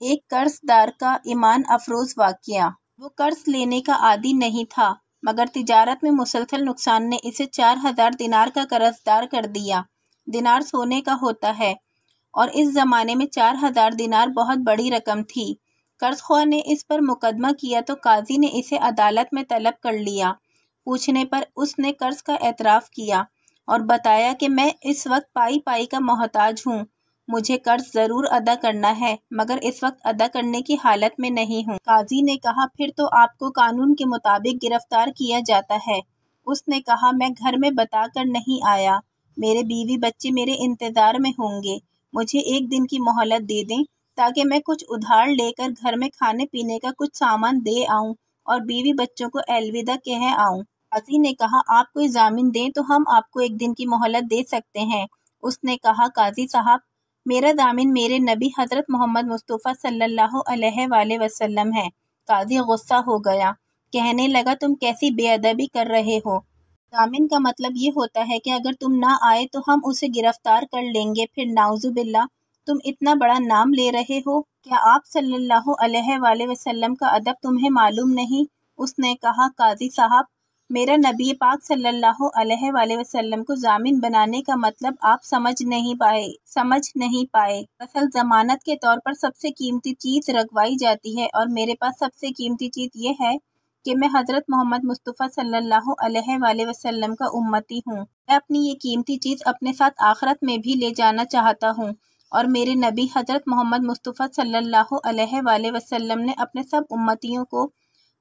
ایک قرض دار کا ایمان افروز واقعہ۔ وہ قرض لینے کا عادی نہیں تھا، مگر تجارت میں مسلسل نقصان نے اسے 4000 دینار کا قرض دار کر دیا۔ دینار سونے کا ہوتا ہے اور اس زمانے میں 4000 دینار بہت بڑی رقم تھی۔ قرض خواہ نے اس پر مقدمہ کیا تو قاضی نے اسے عدالت میں طلب کر لیا۔ پوچھنے پر اس نے قرض کا اعتراف کیا اور بتایا کہ میں اس وقت پائی پائی کا محتاج ہوں، مجھے قرض ضرور ادا کرنا ہے مگر اس وقت ادا کرنے کی حالت میں نہیں ہوں۔ قاضی نے کہا پھر تو آپ کو قانون کے مطابق گرفتار کیا جاتا ہے۔ اس نے کہا میں گھر میں بتا کر نہیں آیا، میرے بیوی بچے میرے انتظار میں ہوں گے، مجھے 1 دن کی مہلت دے دیں تاکہ میں کچھ ادھار لے کر گھر میں کھانے پینے کا کچھ سامان دے آؤں اور بیوی بچوں کو الوداع کہہ آؤں۔ قاضی نے کہا آپ کوئی ضامن دیں تو ہم آپ کو 1 دن کی مہلت دے سکتے ہیں۔ اس نے کہا قاضی صاحب میرا ضامن میرے نبی حضرت محمد مصطفیٰ صلی اللہ علیہ وآلہ وسلم ہے۔ قاضی غصہ ہو گیا، کہنے لگا تم کیسی بے ادبی کر رہے ہو؟ ضامن کا مطلب یہ ہوتا ہے کہ اگر تم نہ آئے تو ہم اسے گرفتار کر لیں گے، پھر نعوذ باللہ تم اتنا بڑا نام لے رہے ہو، کیا آپ صلی اللہ علیہ وآلہ وسلم کا ادب تمہیں معلوم نہیں؟ اس نے کہا قاضی صاحب میرا نبی پاک صلی اللہ علیہ وآلہ وسلم کو ضامن بنانے کا مطلب آپ سمجھ نہیں پائے۔ اصل ضمانت کے طور پر سب سے قیمتی چیز رکھوائی جاتی ہے اور میرے پاس سب سے قیمتی چیز یہ ہے کہ میں حضرت محمد مصطفیٰ صلی اللہ علیہ وآلہ وسلم کا امتی ہوں۔ میں اپنی یہ قیمتی چیز اپنے ساتھ آخرت میں بھی لے جانا چاہتا ہوں اور میرے نبی حضرت محمد مصطفیٰ صلی اللہ علیہ وآلہ وسلم نے اپنے سب امتیوں کو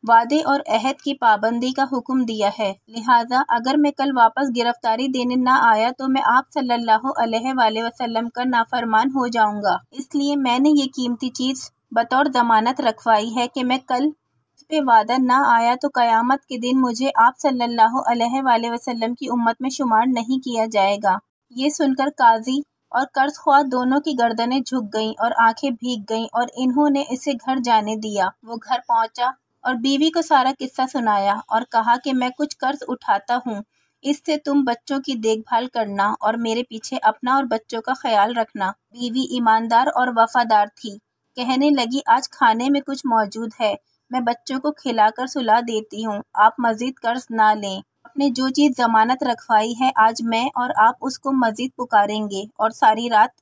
وعدے اور عہد کی پابندی کا حکم دیا ہے، لہٰذا اگر میں کل واپس گرفتاری دینے نہ آیا تو میں آپ صلی اللہ علیہ وآلہ وسلم کا نافرمان ہو جاؤں گا، اس لیے میں نے یہ قیمتی چیز بطور ضمانت رکھوائی ہے کہ میں کل اس پہ وعدہ نہ آیا تو قیامت کے دن مجھے آپ صلی اللہ علیہ وآلہ وسلم کی امت میں شمار نہیں کیا جائے گا۔ یہ سن کر قاضی اور قرض خواہ دونوں کی گردنیں جھک گئیں اور آنکھیں بھیگ گئیں اور انہوں نے اسے گھر جانے دیا۔ وہ گھر پہنچا اور بیوی کو سارا قصہ سنایا اور کہا کہ میں کچھ قرض اٹھاتا ہوں، اس سے تم بچوں کی دیکھ بھال کرنا اور میرے پیچھے اپنا اور بچوں کا خیال رکھنا۔ بیوی ایماندار اور وفادار تھی، کہنے لگی آج کھانے میں کچھ موجود ہے، میں بچوں کو کھلا کر سلا دیتی ہوں، آپ مزید قرض نہ لیں۔ آپ نے جو چیز ضمانت رکھوائی ہے آج میں اور آپ اس کو مزید پکاریں گے اور ساری رات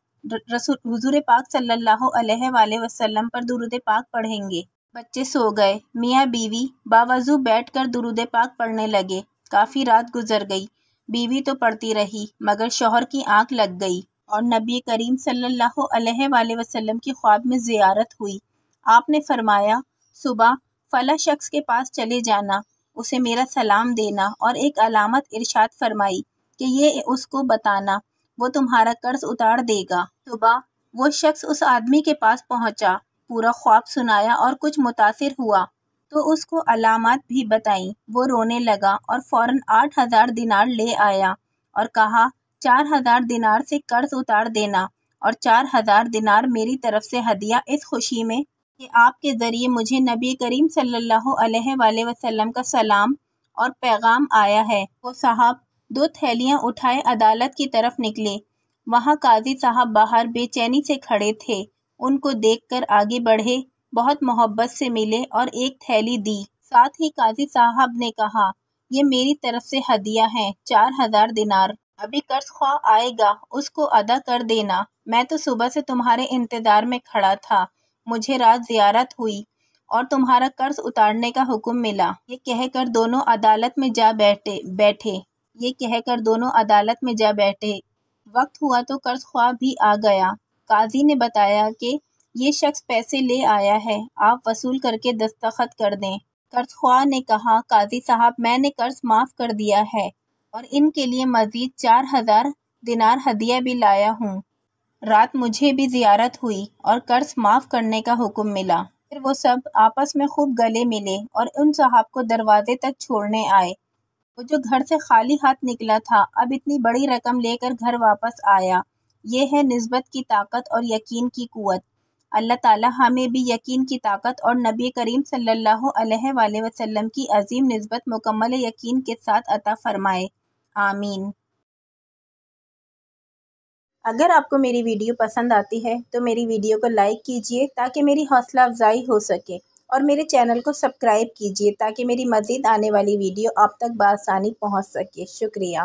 حضور پاک صلی اللہ علیہ وآلہ وسلم پر درود پاک پڑھیں گے۔ بچے سو گئے، میاں بیوی باوضو بیٹھ کر درود پاک پڑھنے لگے۔ کافی رات گزر گئی، بیوی تو پڑھتی رہی مگر شوہر کی آنکھ لگ گئی اور نبی کریم صلی اللہ علیہ وآلہ وسلم کی خواب میں زیارت ہوئی۔ آپ نے فرمایا صبح فلاں شخص کے پاس چلے جانا، اسے میرا سلام دینا اور ایک علامت ارشاد فرمائی کہ یہ اس کو بتانا، وہ تمہارا قرض اتار دے گا۔ صبح وہ شخص اس آدمی کے پاس پہنچا، پورا خواب سنایا اور کچھ متاثر ہوا تو اس کو علامات بھی بتائیں۔ وہ رونے لگا اور فوراً 8000 دینار لے آیا اور کہا 4000 دینار سے قرض اتار دینا اور 4000 دینار میری طرف سے ہدیہ، اس خوشی میں کہ آپ کے ذریعے مجھے نبی کریم صلی اللہ علیہ وآلہ وسلم کا سلام اور پیغام آیا ہے۔ وہ صاحب 2 تھیلیاں اٹھائے عدالت کی طرف نکلے، وہاں قاضی صاحب باہر بے چینی سے کھڑے تھے، ان کو دیکھ کر آگے بڑھے، بہت محبت سے ملے اور ایک تھیلی دی، ساتھ ہی قاضی صاحب نے کہا یہ میری طرف سے ہدیہ ہیں 4000 دینار، ابھی قرض خواہ آئے گا اس کو ادا کر دینا، میں تو صبح سے تمہارے انتظار میں کھڑا تھا، مجھے رات زیارت ہوئی اور تمہارا قرض اتارنے کا حکم ملا۔ یہ کہہ کر دونوں عدالت میں جا بیٹھے۔ وقت ہوا تو قرض خواہ بھی آ گیا۔ قاضی نے بتایا کہ یہ شخص پیسے لے آیا ہے، آپ وصول کر کے دستخط کر دیں۔ قرض خواہ نے کہا قاضی صاحب میں نے قرض معاف کر دیا ہے اور ان کے لیے مزید 4000 دینار ہدیہ بھی لایا ہوں۔ رات مجھے بھی زیارت ہوئی اور قرض معاف کرنے کا حکم ملا۔ پھر وہ سب آپس میں خوب گلے ملے اور ان صاحب کو دروازے تک چھوڑنے آئے۔ وہ جو گھر سے خالی ہاتھ نکلا تھا اب اتنی بڑی رقم لے کر گھر واپس آیا۔ یہ ہے نسبت کی طاقت اور یقین کی قوت۔ اللہ تعالی ہمیں بھی یقین کی طاقت اور نبی کریم صلی اللہ علیہ وآلہ وسلم کی عظیم نسبت مکمل یقین کے ساتھ عطا فرمائے، آمین۔ اگر آپ کو میری ویڈیو پسند آتی ہے تو میری ویڈیو کو لائک کیجیے تاکہ میری حوصلہ افزائی ہو سکے، اور میرے چینل کو سبسکرائب کیجیے تاکہ میری مزید آنے والی ویڈیو آپ تک بآسانی پہنچ سکے۔ شکریہ۔